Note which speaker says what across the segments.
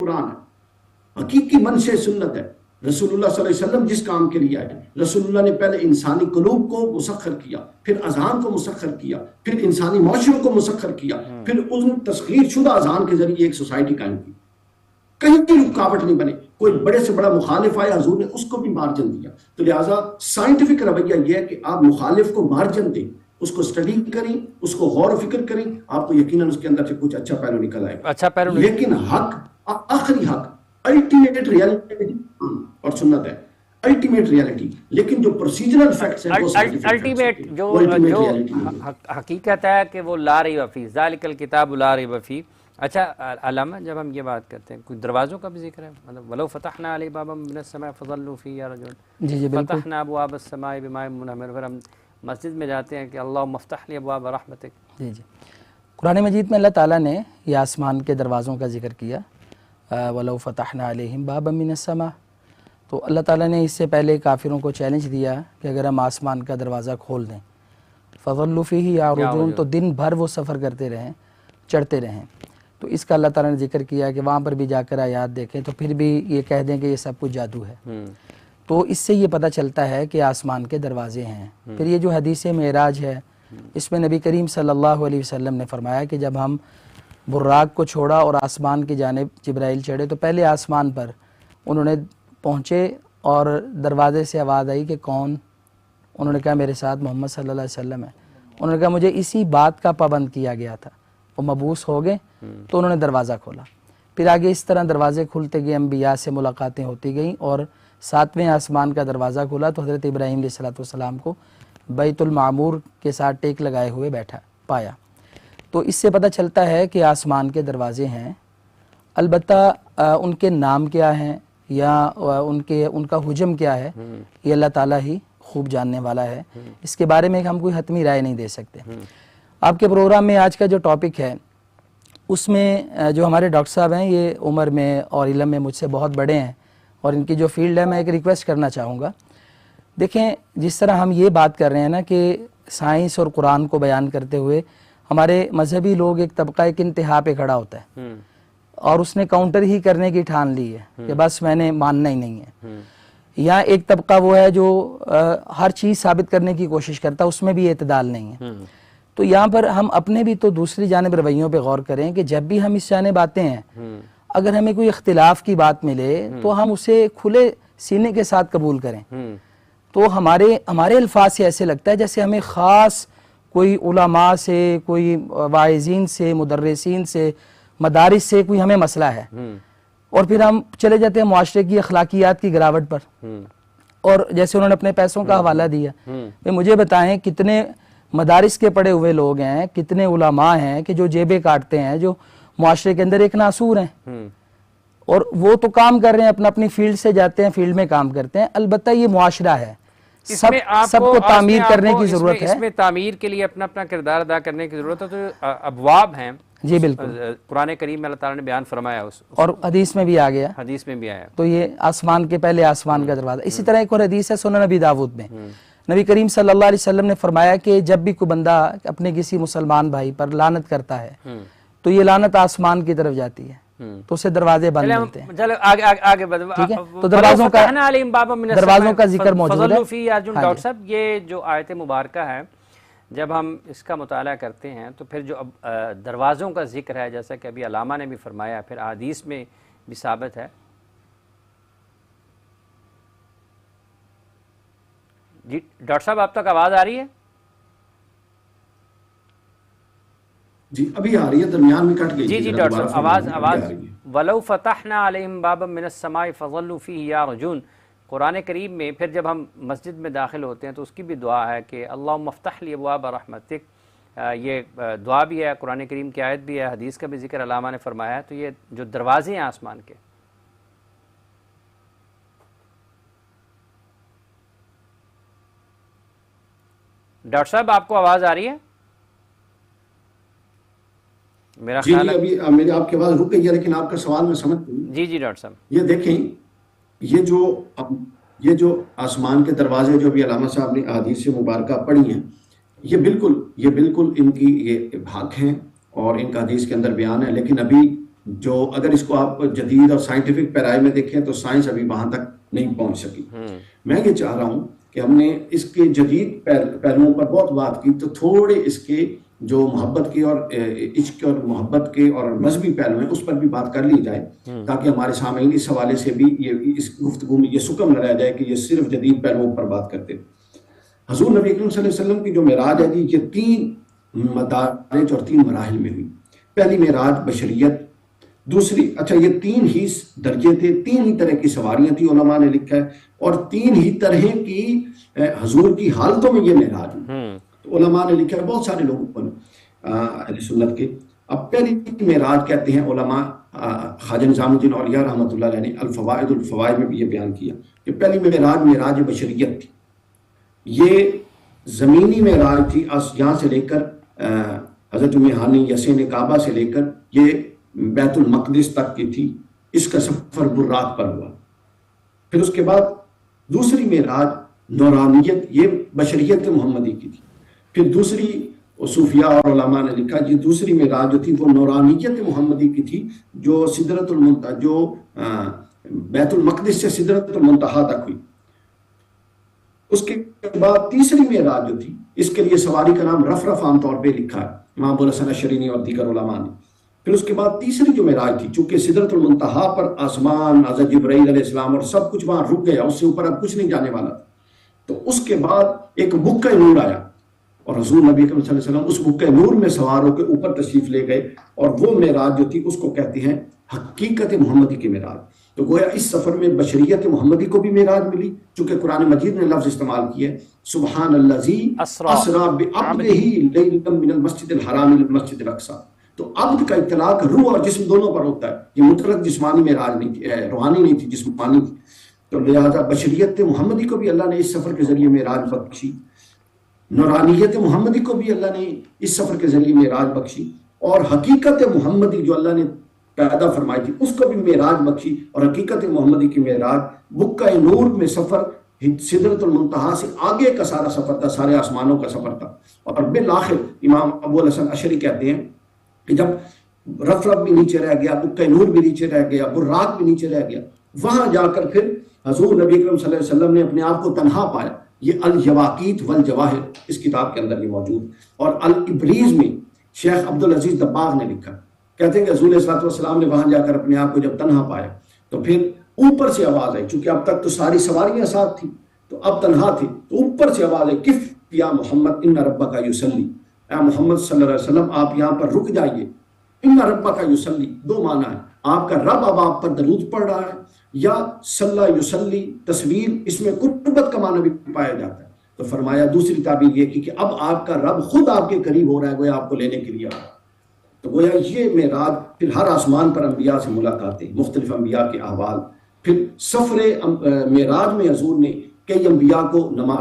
Speaker 1: قرآن ہے، حقیقی منشأ سنت ہے۔ رسول اللہ صلی اللہ علیہ وسلم جس کام کے لیے آئے، رسول اللہ نے پہلے انسانی قلوب کو مسخر کیا، پھر اذان کو مسخر کیا، پھر انسانی معاشروں کو مسخر کیا، پھر ان تسخیر شدہ اذان کے ذریعے ایک سوسائٹی قائم کی، کہیں بھی رکاوٹ نہیں بنے۔ کوئی بڑے سے بڑا مخالف آیا، حضور نے اس کو بھی مارجن دیا۔ تو لہٰذا سائنٹیفک رویہ یہ ہے کہ آپ مخالف کو مارجن دیں، اس کو اسٹڈی کریں، اس کو غور و فکر کریں، آپ کو یقیناً اس کے اندر سے کچھ اچھا پہلو نکل آئے گا۔ لیکن حق، آخری حق، الٹیمیٹ ریالٹی اور سنت ہے، الٹیمیٹ ریالٹی، لیکن جو پروسیجرل فیکٹس ہیں وہ
Speaker 2: الٹیمیٹ جو حقیقت ہے کہ وہ لا ریب فیہ، ذالک الکتاب لا ریب فیہ۔ اچھا علامہ، جب ہم یہ بات کرتے ہیں، کوئی دروازوں کا بھی ذکر ہے، مطلب ولو فتحنا علیہ بابا من السماء فظلوا فیہ یرجعون،
Speaker 3: جی بالکل،
Speaker 2: فتحنا ابواب السماء بماء منہمر، پھر ہم مسجد میں جاتے ہیں کہ اللہم افتح لی ابواب رحمتک۔
Speaker 3: جی قرآن مجید میں اللہ تعالیٰ نے یہ آسمان کے دروازوں کا ذکر کیا، وَلَوْ فَتَحْنَا عَلَيْهِمْ بَابًا مِّنَ السَّمَاءِ، تو اللہ تعالیٰ نے اس سے پہلے کافروں کو چیلنج دیا کہ اگر ہم آسمان کا دروازہ کھول دیں، فَظَلُّوا فِيهِ يَعْرُجُونَ، تو دن بھر وہ سفر کرتے رہیں، چڑھتے رہیں۔ تو اس کا اللہ تعالیٰ نے ذکر کیا کہ وہاں پر بھی جا کر آیات دیکھیں تو پھر بھی یہ کہہ دیں کہ یہ سب کچھ جادو ہے۔ تو اس سے یہ پتہ چلتا ہے کہ آسمان کے دروازے ہیں۔ پھر یہ جو حدیث معراج ہے، اس میں نبی کریم صلی اللہ علیہ وسلم نے فرمایا کہ جب ہم براق کو چھوڑا اور آسمان کی جانب جبرائیل چڑھے تو پہلے آسمان پر انہوں نے پہنچے اور دروازے سے آواز آئی کہ کون؟ انہوں نے کہا میرے ساتھ محمد صلی اللہ علیہ وسلم ہے۔ انہوں نے کہا مجھے اسی بات کا پابند کیا گیا تھا۔ وہ مبعوث ہو گئے تو انہوں نے دروازہ کھولا۔ پھر آگے اس طرح دروازے کھلتے گئے، انبیاء سے ملاقاتیں ہوتی گئیں، اور 7ویں آسمان کا دروازہ کھلا تو حضرت ابراہیم علیہ السلام کو بیت المعمور کے ساتھ ٹیک لگائے ہوئے بیٹھا پایا۔ تو اس سے پتہ چلتا ہے کہ آسمان کے دروازے ہیں، البتہ ان کے نام کیا ہیں یا ان کا حجم کیا ہے یہ اللہ تعالیٰ ہی خوب جاننے والا ہے۔ اس کے بارے میں ہم کوئی حتمی رائے نہیں دے سکتے۔ آپ کے پروگرام میں آج کا جو ٹاپک ہے اس میں جو ہمارے ڈاکٹر صاحب ہیں یہ عمر میں اور علم میں مجھ سے بہت بڑے ہیں، اور ان کی جو فیلڈ ہے میں ایک ریکویسٹ کرنا چاہوں گا۔ دیکھیں جس طرح ہم یہ بات کر رہے ہیں نا کہ سائنس اور قرآن کو بیان کرتے ہوئے ہمارے مذہبی لوگ ایک طبقہ ایک انتہا پہ کھڑا ہوتا ہے اور اس نے کاؤنٹر ہی کرنے کی ٹھان لی ہے کہ بس میں نے ماننا ہی نہیں ہے، یا ایک طبقہ وہ ہے جو ہر چیز ثابت کرنے کی کوشش کرتا ہے، اس میں بھی اعتدال نہیں ہے۔ تو یہاں پر ہم اپنے بھی تو دوسری جانب رویوں پہ غور کریں کہ جب بھی ہم اس جانب آتے ہیں اگر ہمیں کوئی اختلاف کی بات ملے تو ہم اسے کھلے سینے کے ساتھ قبول کریں۔ تو ہمارے الفاظ سے ایسے لگتا ہے جیسے ہمیں خاص کوئی علماء سے، کوئی واعظین سے، مدرسین سے، مدارس سے کوئی ہمیں مسئلہ ہے، اور پھر ہم چلے جاتے ہیں معاشرے کی اخلاقیات کی گراوٹ پر، اور جیسے انہوں نے اپنے پیسوں کا حوالہ دیا، مجھے بتائیں کتنے مدارس کے پڑھے ہوئے لوگ ہیں، کتنے علماء ہیں کہ جو جیبیں کاٹتے ہیں، جو معاشرے کے اندر ایک ناسور ہیں، اور وہ تو کام کر رہے ہیں، اپنی فیلڈ سے جاتے ہیں، فیلڈ میں کام کرتے ہیں۔ البتہ یہ معاشرہ ہے، سب کو تعمیر کرنے کی ضرورت ہے،
Speaker 2: اس میں تعمیر کے لیے اپنا کردار ادا کرنے کی ضرورت ہے۔ تو ابواب ہیں،
Speaker 3: جی بالکل،
Speaker 2: قرآن کریم میں اللہ تعالیٰ نے بیان فرمایا،
Speaker 3: اور حدیث میں بھی آ گیا،
Speaker 2: حدیث میں بھی آیا۔
Speaker 3: تو یہ آسمان کے پہلے آسمان کا دروازہ۔ اسی طرح ایک اور حدیث ہے سنن نبی داؤد میں، نبی کریم صلی اللہ علیہ وسلم نے فرمایا کہ جب بھی کوئی بندہ اپنے کسی مسلمان بھائی پر لعنت کرتا ہے تو یہ لعنت آسمان کی طرف جاتی ہے، تو اسے دروازے بند ملتے ہیں۔
Speaker 2: چلو آگے
Speaker 3: ٹھیک ہے، تو دروازوں کا ذکر موجود ہے۔
Speaker 2: ڈاکٹر صاحب یہ جو آیت مبارکہ ہے جب ہم اس کا مطالعہ کرتے ہیں تو پھر جو دروازوں کا ذکر ہے، جیسا کہ ابھی علامہ نے بھی فرمایا، پھر حدیث میں بھی ثابت ہے۔ جی ڈاکٹر صاحب آپ تک آواز آ رہی ہے؟
Speaker 1: جی ابھی آ رہی ہے، درمیان میں کٹ گئی۔
Speaker 2: جی ڈاکٹر صاحب آواز وَلَوْ فَتَحْنَا عَلَيْهِمْ بَابًا مِّنَ السَّمَاءِ فَظَلُّوا فِيهِ يَعْرُجُونَ، قرآن کریم میں پھر جب ہم مسجد میں داخل ہوتے ہیں تو اس کی بھی دعا ہے کہ اللہم افتح لی ابواب رحمتک، یہ دعا بھی ہے، قرآن کریم کی آیت بھی ہے، حدیث کا بھی ذکر علامہ نے فرمایا ہے۔ تو یہ جو دروازے ہیں آسمان کے، ڈاکٹر صاحب آپ کو آواز آ رہی ہے؟ میرا خیال ہے
Speaker 1: ابھی میری آپ کی آواز رک گئی ہے، لیکن آپ کا سوال میں سمجھ گئی۔
Speaker 2: جی ڈاکٹر صاحب،
Speaker 1: یہ دیکھیں، یہ جو آسمان کے دروازے جو بھی علامہ صاحب نے احادیث مبارکہ پڑھی ہیں، یہ بالکل ان کی یہ حق ہیں اور ان کا حدیث کے اندر بیان ہے، لیکن ابھی جو اگر اس کو آپ جدید اور سائنٹیفک پیرائی میں دیکھیں تو سائنس ابھی وہاں تک نہیں پہنچ سکی. میں یہ چاہ رہا ہوں کہ ہم نے اس کے جدید پہلوؤں پر بہت بات کی، تو تھوڑے اس کے جو محبت کے اور عشق اور محبت کے اور مذہبی پہلو ہیں اس پر بھی بات کر لی جائے، تاکہ ہمارے سامعین اس حوالے سے بھی اس گفتگو میں یہ سکم نہ رہ جائے کہ یہ صرف جدید پہلوؤں پر بات کرتے. حضور نبی اکرم صلی اللہ علیہ وسلم کی جو معراج ہے جی، یہ 3 مدارج اور 3 مراحل میں ہوئی. پہلی معراج بشریت، دوسری یہ 3 ہی درجے تھے، 3 ہی طرح کی سواریاں تھی، علماء نے لکھا ہے، اور 3 ہی طرح کی حضور کی حالتوں میں یہ معراج ہوئی. تو علماء نے لکھا ہے، بہت سارے لوگ اہل سنت کے. اب پہلی معراج کہتے ہیں علماء، خواجہ نظام الدین اولیاء رحمۃ اللہ علیہ نے الفوائد میں بھی یہ بیان کیا کہ پہلی معراج معراج بشریت تھی. یہ زمینی معراج تھی، یہاں سے لے کر حضرت ہانی یسین کعبہ سے لے کر یہ بیت المقدس تک کی تھی. اس کا سفر براق پر ہوا. پھر اس کے بعد دوسری معراج نورانیت، یہ بشریت محمدی کی تھی. پھر دوسری صوفیاء اور علماء نے لکھا یہ دوسری معراج جو تھی وہ نورانیت محمدی کی تھی، جو سدرۃ المنتہا، جو بیت المقدس سے سدرۃ المنتہا تک ہوئی. اس کے بعد تیسری معراج جو تھی، اس کے لیے سواری کا نام رفرف عام طور پہ لکھا ہے امام ابو الحسن اشعری اور دیگر علماء نے. پھر اس کے بعد تیسری جو معراج تھی، چونکہ سدرۃ المنتہا پر آسمان، حضرت جبرائیل علیہ السلام اور سب کچھ وہاں رک گیا، اس سے اوپر اب کچھ نہیں جانے والا تھا. تو اس کے بعد ایک بکہ نور آیا، اور حضور نبی اکرم صلی اللہ علیہ وسلم اس بکہ نور میں سوار ہو کے اوپر تشریف لے گئے، اور وہ معراج جو تھی اس کو کہتے ہیں حقیقت محمدی کی معراج. تو گویا اس سفر میں بشریت محمدی کو بھی معراج ملی، چونکہ قرآن مجید نے لفظ استعمال کیا ہے سبحان الذی اسری بعبدہ لیلا من المسجد الحرام الى المسجد الاقصی. تو عبد کا اطلاق روح اور جسم دونوں پر ہوتا ہے، یہ مطلق جسمانی معراج نہیں تھی، روحانی نہیں تھی، جسمانی تھی. تو لہذا بشریت محمدی کو بھی اللہ نے اس سفر کے ذریعے معراج بخشی، نورانیت محمدی کو بھی اللہ نے اس سفر کے ذریعے معراج بخشی، اور حقیقت محمدی جو اللہ نے پیدا فرمائی تھی اس کو بھی معراج بخشی. اور حقیقت محمدی کی معراج بکہ نور میں سفر، سدرۃ المنتہا سے آگے کا سارا سفر تھا، سارے آسمانوں کا سفر تھا. اور بالآخر امام ابو الحسن اشعری کہتے ہیں کہ جب رفرف بھی نیچے رہ گیا، بکہ نور بھی نیچے رہ گیا، براق بھی نیچے رہ گیا، وہاں جا کر پھر حضور نبی اکرم صلی اللہ علیہ وسلم نے اپنے آپ کو تنہا پایا. یہ الیواقیت والجواہر اس کتاب کے اندر یہ موجود. اور الابریز میں شیخ عبدالعزیز دباغ نے لکھا، کہتے ہیں کہ حضور علیہ السلام نے وہاں جا کر اپنے آپ کو جب تنہا پایا تو پھر اوپر سے آواز آئی، چونکہ اب تک تو ساری سواریاں ساتھ تھیں تو اب تنہا تھی، تو اوپر سے آواز آئی کف یا محمد ان ربک یصلی، اے محمد صلی اللہ علیہ وسلم آپ یہاں پر رک جائیے. ان ربک یصلی، 2 معنی ہے، آپ کا رب اب آپ پر درود پڑھ رہا ہے، یا صلی یصلی تصویر، اس میں قربت کا معنی بھی پایا جاتا ہے. تو فرمایا دوسری تعبیر یہ کی کہ اب آپ کا رب خود آپ کے قریب ہو رہا ہے، گویا آپ کو لینے کے لیے آ رہا ہے. تو گویا یہ معراج، پھر ہر آسمان پر انبیاء سے ملاقاتیں، مختلف انبیاء کے احوال. پھر سفر معراج میں حضور نے کئی انبیاء کو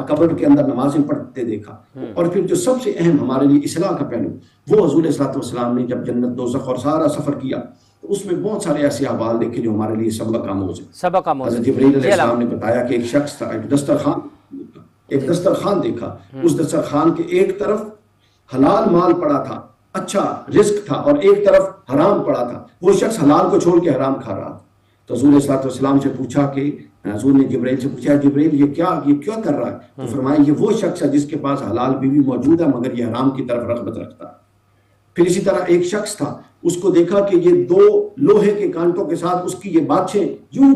Speaker 1: قبر کے اندر نمازیں پڑھتے دیکھا. اور پھر جو سب سے اہم ہمارے لیے اصلاح کا پہلو، وہ حضور علیہ السلام نے جب جنت دوزخ اور سارا سفر کیا تو اس میں بہت سارے ایسے احوال دیکھے جو ہمارے لیے سبق آموز ہیں. حضرت جبرائیل علیہ السلام نے بتایا کہ ایک شخص تھا، ایک دسترخوان دیکھا، اس دسترخوان کے ایک طرف حلال مال پڑا تھا، اچھا رزق تھا، اور ایک طرف حرام پڑا تھا. وہ شخص حلال کو چھوڑ کے حرام کھا رہا تھا. تو حضور علیہ السلام سے پوچھا کہ حضور نے جبرائیل سے پوچھا جبرائیل یہ کیا کر رہا ہے؟ تو فرمایا یہ وہ شخص ہے جس کے پاس حلال بیوی موجود ہے مگر یہ حرام کی طرف رغبت رکھتا ہے. پھر اسی طرح ایک شخص تھا، اس کو دیکھا کہ یہ 2 لوہے کے کانٹوں کے ساتھ اس کی یہ باتیں یوں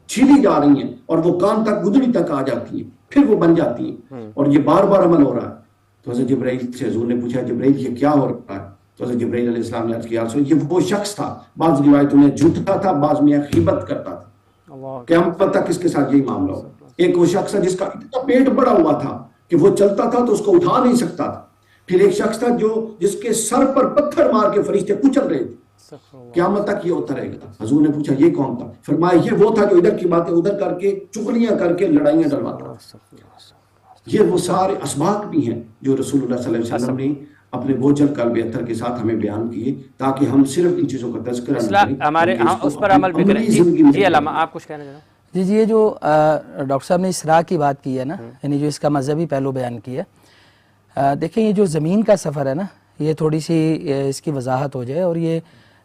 Speaker 1: چھیلی جا رہی ہیں اور وہ کان تک گدڑی تک آ جاتی ہیں، پھر وہ بن جاتی ہیں، اور یہ بار بار عمل ہو رہا ہے. تو حضرت جبرائیل سے حضور نے پوچھا جبرائیل یہ کیا ہو رہا ہے؟ تو حضرت جبرائیل علیہ السلام نے عرض کیا یہ وہ شخص تھا، بعض روایتوں میں جھوٹا تھا، بعض میں غیبت کرتا تھا. قیامت تک اس کے ساتھ یہی معاملہ ہو. ایک وہ شخص ہے جس کا اتنا پیٹ بڑا ہوا تھا کہ وہ چلتا تھا تو اس کو اٹھا نہیں سکتا تھا. پھر ایک شخص تھا جس کے سر پر پتھر مار کے فرشتے کچل رہے تھے. قیامت تک یہ ہوتا رہے گا. حضور نے پوچھا یہ کون تھا؟ فرمایا یہ وہ تھا جو ادھر کی باتیں ادھر کر کے، چغلیاں کر کے لڑائیاں ڈلواتا. یہ وہ سارے اسباق بھی ہیں جو رسول اللہ صلی اللہ علیہ وسلم نے اپنے بوجھل قلب اطہر کے ساتھ ہمیں بیان کیے، تاکہ ہم صرف ان چیزوں کا تذکرہ
Speaker 2: ہمارے اس پر عمل بھی کریں. جی علامہ آپ کچھ کہنا چاہیں؟
Speaker 3: جی یہ جو ڈاکٹر صاحب نے اسراء کی بات کی ہے نا، یعنی جو اس کا مذہبی پہلو بیان کیا ہے، دیکھیں یہ جو زمین کا سفر ہے نا، یہ تھوڑی سی اس کی وضاحت ہو جائے. اور یہ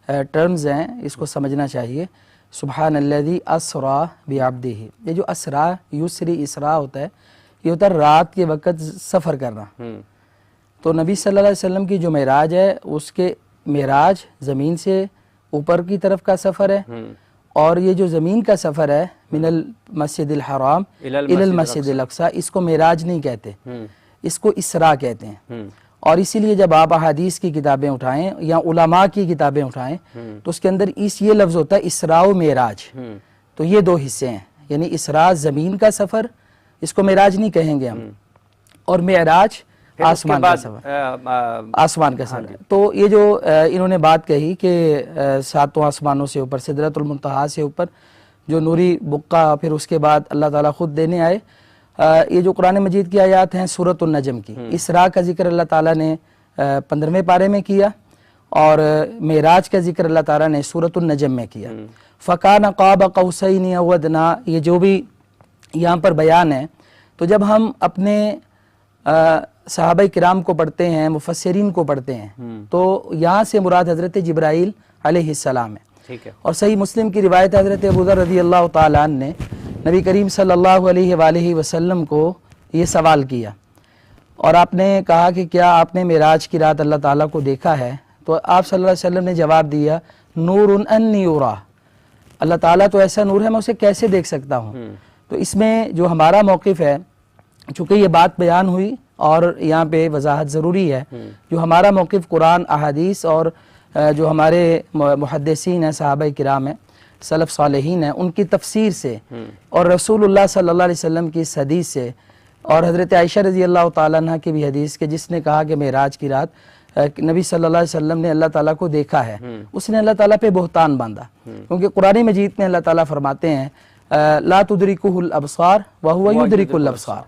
Speaker 3: ٹرمز ہیں اس کو سمجھنا چاہیے. سبحان الذی اسرا بعبدہ، یہ جو اسرا یسری اسرا ہوتا ہے یہ ہوتا ہے رات کے وقت سفر کرنا. تو نبی صلی اللہ علیہ وسلم کی جو معراج ہے اس کے معراج زمین سے اوپر کی طرف کا سفر ہے، اور یہ جو زمین کا سفر ہے من المسجد الحرام الی المسجد الاقصی، اس کو معراج نہیں کہتے، اس کو اسراء کہتے ہیں. اور اسی لیے جب آپ احادیث کی کتابیں اٹھائیں یا علماء کی کتابیں اٹھائیں تو اس کے اندر یہ لفظ ہوتا ہے اسراء و معراج. تو یہ دو حصے ہیں، یعنی اسراء زمین کا سفر، اس کو معراج نہیں کہیں گے ہم، اور معراج آسمان کا سفر، آسمان کا سفر. تو یہ جو انہوں نے بات کہی کہ ساتوں آسمانوں سے اوپر سدرۃ المنتہا سے اوپر جو نوری بقع پھر اس کے بعد اللہ تعالیٰ خود دینے آئے، یہ جو قرآن مجید کی آیات ہیں سورۃ النجم کی، اسراء کا ذکر اللہ تعالیٰ نے 15ویں پارے میں کیا اور معراج کا ذکر اللہ تعالیٰ نے سورۃ النجم میں کیا. فَكَانَ قَابَ قَوْسَيْنِ أَوْ أَدْنَىٰ، یہ جو بھی یہاں پر بیان ہے. تو جب ہم اپنے صحابہ کرام کو پڑھتے ہیں، مفسرین کو پڑھتے ہیں، تو یہاں سے مراد حضرت جبرائیل علیہ السلام ہے. اور صحیح مسلم کی روایت حضرت ابو ذر رضی اللہ تعالیٰ عنہ نے نبی کریم صلی اللہ علیہ وآلہ وسلم کو یہ سوال کیا اور آپ نے کہا کہ کیا آپ نے معراج کی رات اللہ تعالیٰ کو دیکھا ہے؟ تو آپ صلی اللہ علیہ وسلم نے جواب دیا نور انی ارا، اللہ تعالیٰ تو ایسا نور ہے میں اسے کیسے دیکھ سکتا ہوں. تو اس میں جو ہمارا موقف ہے، چونکہ یہ بات بیان ہوئی اور یہاں پہ وضاحت ضروری ہے، جو ہمارا موقف قرآن احادیث اور جو ہمارے محدثین ہیں، صحابہ کرام ہیں، سلف صالحین ہیں، ان کی تفسیر سے اور رسول اللہ صلی اللہ علیہ وسلم کی اس حدیث سے اور حضرت عائشہ رضی اللہ تعالیٰ عنہ کی بھی حدیث کے جس نے کہا کہ معراج کی رات نبی صلی اللہ علیہ وسلم نے اللہ تعالیٰ کو دیکھا ہے، اس نے اللہ تعالیٰ پہ بہتان باندھا. کیونکہ قرآن مجید میں اللہ تعالیٰ فرماتے ہیں لا تدرکہ الابصار وہو یدرک الابصار.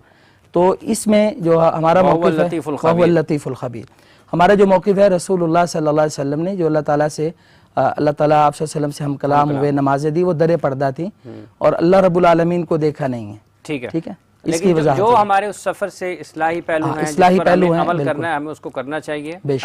Speaker 3: تو اس میں جو ہمارا موقف ہے وہو اللطیف الخبیر، ہمارا جو موقف ہے رسول اللہ صلی اللہ علیہ وسلم نے جو اللہ تعالیٰ سے اللہ تعالیٰ آپ صلی اللہ علیہ وسلم سے ہم کلام ہوئے، نمازیں دی، وہ در پردہ تھی اور اللہ رب العالمین کو دیکھا نہیں ہے. ٹھیک ہے، اس کی وضاحت
Speaker 2: جو ہمارے اس سفر سے اصلاحی پہلو ہیں، اصلاحی پہلو ہیں، عمل کرنا ہے، ہمیں اس کو کرنا چاہیے.